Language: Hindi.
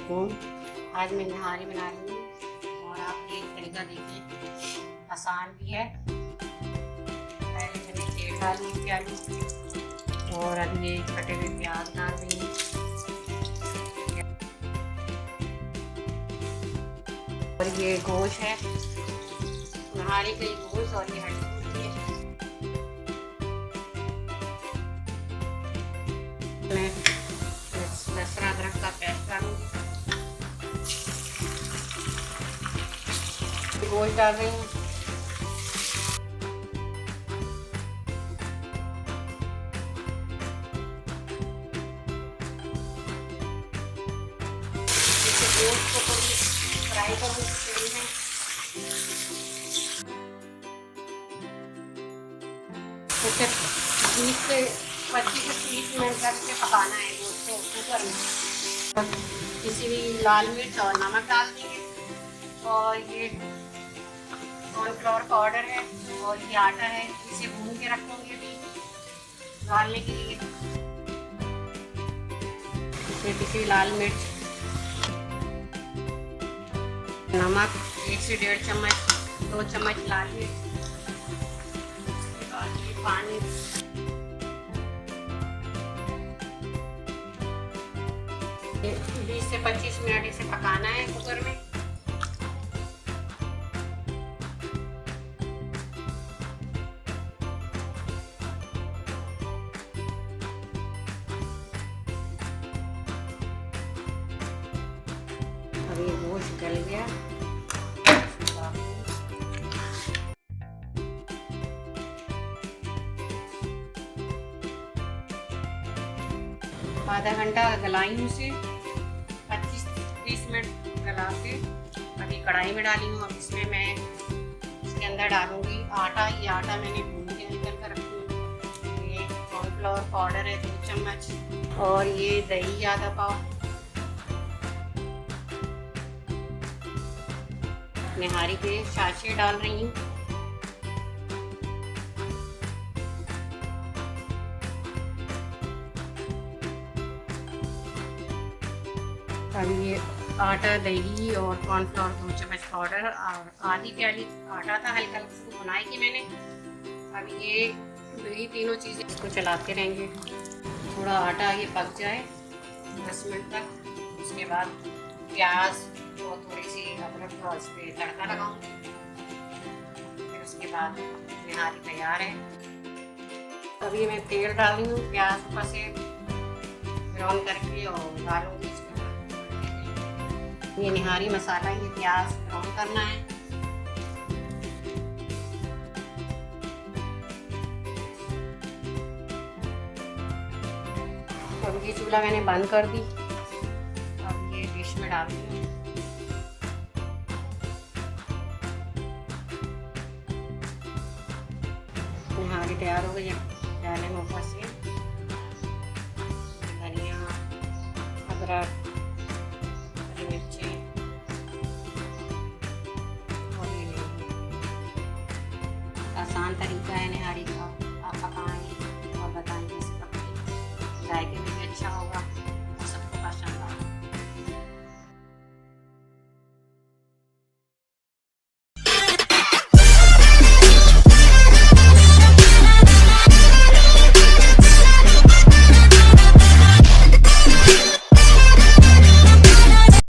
वालेकुम। आज मैं निहारी बना रही हूँ और आप ये तरीका देखिए, आसान भी है। पहले मैंने तेल डाली प्याज और अब ये कटे हुए प्याज डाल रही हूँ और ये गोश्त है, निहारी का गोश्त और ये हड्डी है। मैं लहसुन अदरक का पेस्ट डालूंगी, गोश्त डाल रही हूँ, गोश्त को थोड़ी फ्राई करूँगी तेल में। 20 से 25 से 30 मिनट तक के पकाना है गोश्त को कुकर में। किसी भी लाल मिर्च और नमक डाल देंगे और ये कॉर्नफ्लोर पाउडर है और ये आटा है, इसे भून के रखेंगे भी डालने के लिए। इसमें किसी लाल मिर्च, नमक 1 से 1.5 चम्मच, 2 चम्मच लाल मिर्च, उसके बाद ये पानी, ये 20 से 25 मिनट इसे पकाना है कुकर में। अब ये गोश्त गल गया, आधा घंटा गलाई हूँ उसे, 25-30 मिनट गला के अभी कढ़ाई में डाली हूँ। अब इसमें मैं इसके अंदर डालूंगी आटा। ये आटा मैंने भून के निकल कर रखी हूँ। ये कॉर्नफ्लोर पाउडर है 2 चम्मच और ये दही आधा पाव, निहारी के शाशे डाल रही हूँ, अब ये आटा, दही और कॉर्नफ्लोर 2 चम्मच पाउडर और आधी प्याली आटा था, हल्का हल्का बुनाई की मैंने। अब ये तीनों चीज़ें इसको चलाते रहेंगे, थोड़ा आटा ये पक जाए 10 मिनट तक। उसके बाद प्याज और थोड़ी सी अदरक और इस पर तड़का लगाऊंगी। फिर उसके बाद निहारी तैयार है। अभी मैं तेल डाल रही हूँ, प्याज ऊपर से ब्राउन करके और डालूंगी इसके। ये निहारी मसाला, ये प्याज ब्राउन करना है। अब ये चूल्हा मैंने बंद कर दी। अब ये डिश में डाल दी। निहारी तैयार हो गई है। डालें ऊपर से धनिया, अदरक,